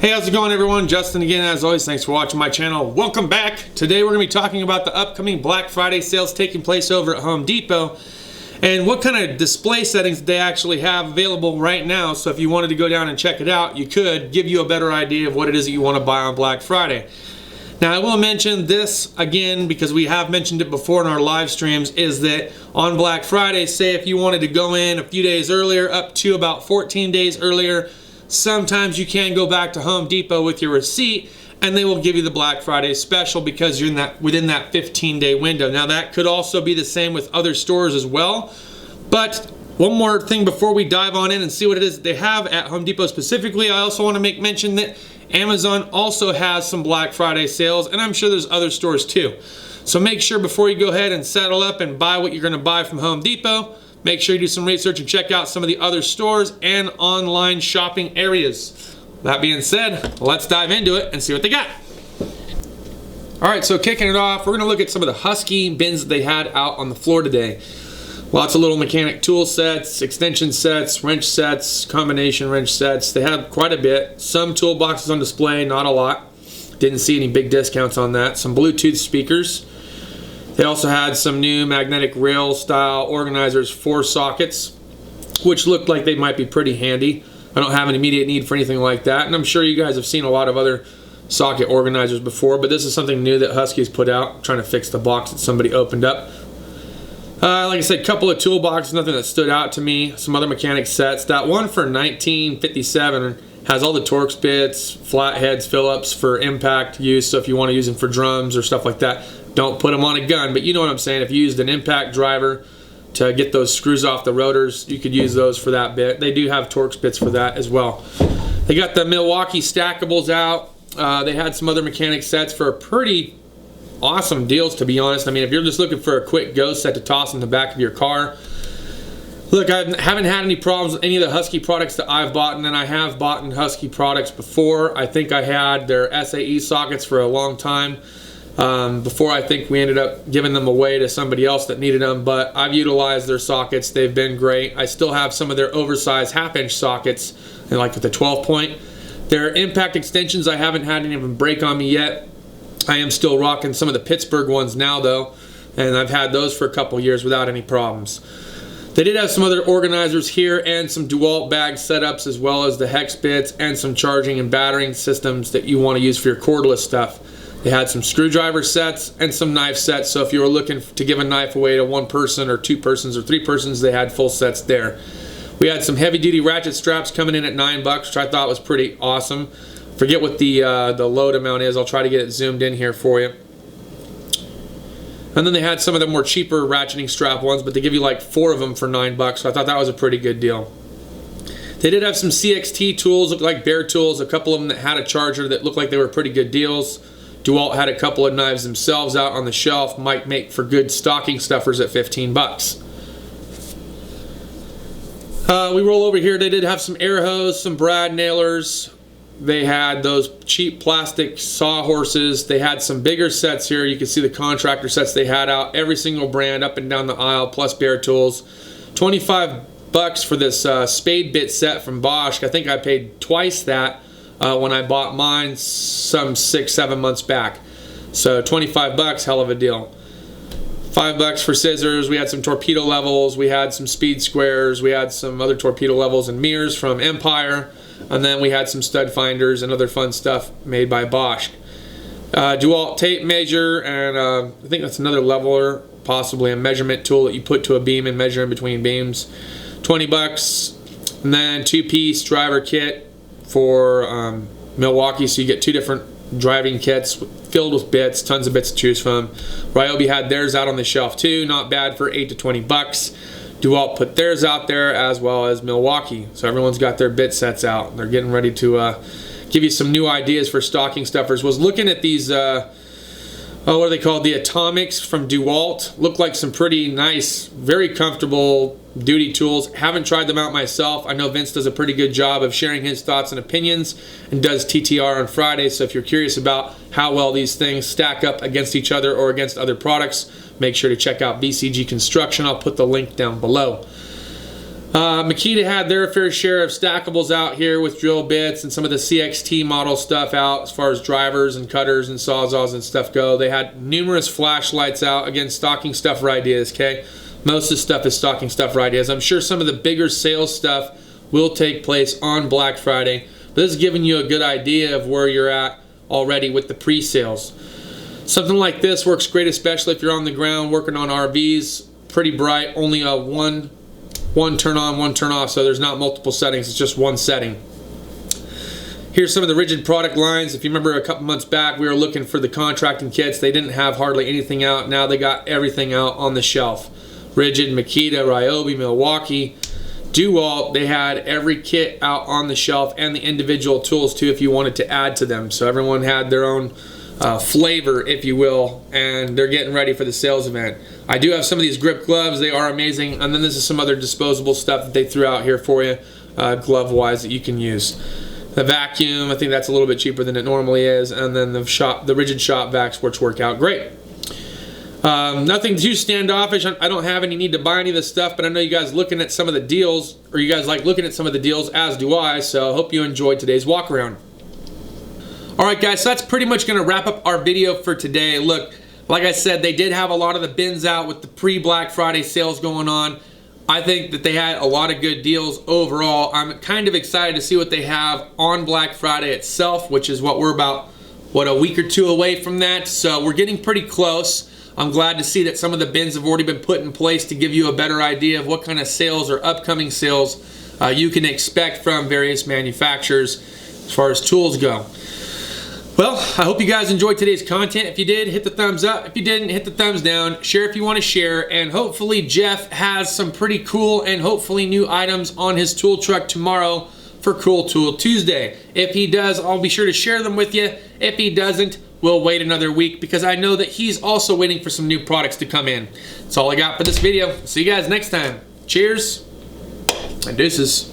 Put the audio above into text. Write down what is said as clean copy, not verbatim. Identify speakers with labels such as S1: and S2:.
S1: Hey, how's it going, everyone? Justin again, as always. Thanks for watching my channel. Welcome back. Today we're going to be talking about the upcoming Black Friday sales taking place over at Home Depot and what kind of display settings they actually have available right now. So if you wanted to go down and check it out, you could give you a better idea of what it is that you want to buy on Black Friday. Now, I will mention this again because we have mentioned it before in our live streams, is that on Black Friday, say if you wanted to go in a few days earlier, up to about 14 days earlier, sometimes you can go back to Home Depot with your receipt and they will give you the Black Friday special because you're within that 15-day window. Now, that could also be the same with other stores as well. But one more thing before we dive on in and see what it is they have at Home Depot specifically, I also want to make mention that Amazon also has some Black Friday sales, and I'm sure there's other stores too. So make sure before you go ahead and settle up and buy what you're going to buy from Home Depot, make sure you do some research and check out some of the other stores and online shopping areas. That being said, let's dive into it and see what they got. Alright, so kicking it off, we're going to look at some of the Husky bins that they had out on the floor today. Lots of little mechanic tool sets, extension sets, wrench sets, combination wrench sets. They had quite a bit. Some toolboxes on display, not a lot. Didn't see any big discounts on that. Some Bluetooth speakers. They also had some new magnetic rail style organizers, 4 sockets, which looked like they might be pretty handy. I don't have an immediate need for anything like that, and I'm sure you guys have seen a lot of other socket organizers before, but this is something new that Husky's put out. I'm trying to fix the box that somebody opened up. Like I said, a couple of toolboxes, nothing that stood out to me. Some other mechanic sets. That one for $19.57 has all the Torx bits, flatheads, Phillips for impact use, so if you want to use them for drums or stuff like that, don't put them on a gun, but you know what I'm saying. If you used an impact driver to get those screws off the rotors, you could use those for that bit. They do have Torx bits for that as well. They got the Milwaukee stackables out. They had some other mechanic sets for pretty awesome deals, to be honest. I mean, if you're just looking for a quick go set to toss in the back of your car. Look, I haven't had any problems with any of the Husky products that I've bought, and I have bought Husky products before. I think I had their SAE sockets for a long time. Before I think we ended up giving them away to somebody else that needed them, but I've utilized their sockets. They've been great. I still have some of their oversized half-inch sockets, and like with the 12-point. Their impact extensions, I haven't had any of them break on me yet. I am still rocking some of the Pittsburgh ones now, though, and I've had those for a couple years without any problems. They did have some other organizers here and some DeWalt bag setups, as well as the hex bits and some charging and battering systems that you want to use for your cordless stuff. They had some screwdriver sets and some knife sets, so if you were looking to give a knife away to one person or 2 persons or 3 persons, they had full sets there. We had some heavy-duty ratchet straps coming in at $9, which I thought was pretty awesome. Forget what the load amount is. I'll try to get it zoomed in here for you. And then they had some of the more cheaper ratcheting strap ones, but they give you like 4 of them for $9, so I thought that was a pretty good deal. They did have some CXT tools, looked like bare tools, a couple of them that had a charger that looked like they were pretty good deals. DeWalt had a couple of knives themselves out on the shelf, might make for good stocking stuffers at $15. We roll over here, they did have some air hose, some brad nailers. They had those cheap plastic sawhorses. They had some bigger sets here. You can see the contractor sets they had out. Every single brand up and down the aisle, plus bare tools. $25 for this spade bit set from Bosch. I think I paid twice that when I bought mine some 6-7 months back. So $25, hell of a deal. $5 for scissors. We had some torpedo levels. We had some speed squares. We had some other torpedo levels and mirrors from Empire. And then we had some stud finders and other fun stuff made by Bosch. DeWalt tape measure, and I think that's another leveler, possibly a measurement tool that you put to a beam and measure in between beams. $20. And then 2-piece driver kit for Milwaukee, so you get 2 different driving kits filled with bits, tons of bits to choose from. Ryobi had theirs out on the shelf too, not bad for $8 to $20. DeWalt put theirs out there, as well as Milwaukee. So everyone's got their bit sets out. They're getting ready to give you some new ideas for stocking stuffers. Was looking at these, what are they called? The Atomics from DeWalt. Look like some pretty nice, very comfortable duty tools. Haven't tried them out myself. I know Vince does a pretty good job of sharing his thoughts and opinions and does TTR on Friday. So if you're curious about how well these things stack up against each other or against other products, make sure to check out BCG Construction. I'll put the link down below. Makita had their fair share of stackables out here with drill bits and some of the CXT model stuff out as far as drivers and cutters and sawzalls and stuff go. They had numerous flashlights out. Again, stocking stuff for ideas, okay? Most of the stuff is stocking stuff for ideas. I'm sure some of the bigger sales stuff will take place on Black Friday, but this is giving you a good idea of where you're at already with the pre-sales. Something like this works great, especially if you're on the ground working on RVs. Pretty bright, only a one turn on, one turn off, so there's not multiple settings, it's just one setting. Here's some of the Rigid product lines. If you remember a couple months back, we were looking for the contracting kits. They didn't have hardly anything out. Now they got everything out on the shelf. Rigid, Makita, Ryobi, Milwaukee, DeWalt, they had every kit out on the shelf and the individual tools too if you wanted to add to them. So everyone had their own flavor, if you will, and they're getting ready for the sales event. I do have some of these grip gloves. They are amazing. And then this is some other disposable stuff that they threw out here for you, glove-wise, that you can use. The vacuum, I think that's a little bit cheaper than it normally is. And then the Rigid shop vacs, which work out great. Nothing too standoffish. I don't have any need to buy any of this stuff, but I know you guys looking at some of the deals, or you guys like looking at some of the deals, as do I, so I hope you enjoyed today's walk around. Alright guys, so that's pretty much going to wrap up our video for today. Look, like I said, they did have a lot of the bins out with the pre-Black Friday sales going on. I think that they had a lot of good deals overall. I'm kind of excited to see what they have on Black Friday itself, which is what we're about, a week or two away from that. So we're getting pretty close. I'm glad to see that some of the bins have already been put in place to give you a better idea of what kind of sales or upcoming sales you can expect from various manufacturers as far as tools go. Well, I hope you guys enjoyed today's content. If you did, hit the thumbs up. If you didn't, hit the thumbs down. Share if you want to share. And hopefully Jeff has some pretty cool and hopefully new items on his tool truck tomorrow for Cool Tool Tuesday. If he does, I'll be sure to share them with you. If he doesn't, we'll wait another week because I know that he's also waiting for some new products to come in. That's all I got for this video. See you guys next time. Cheers and deuces.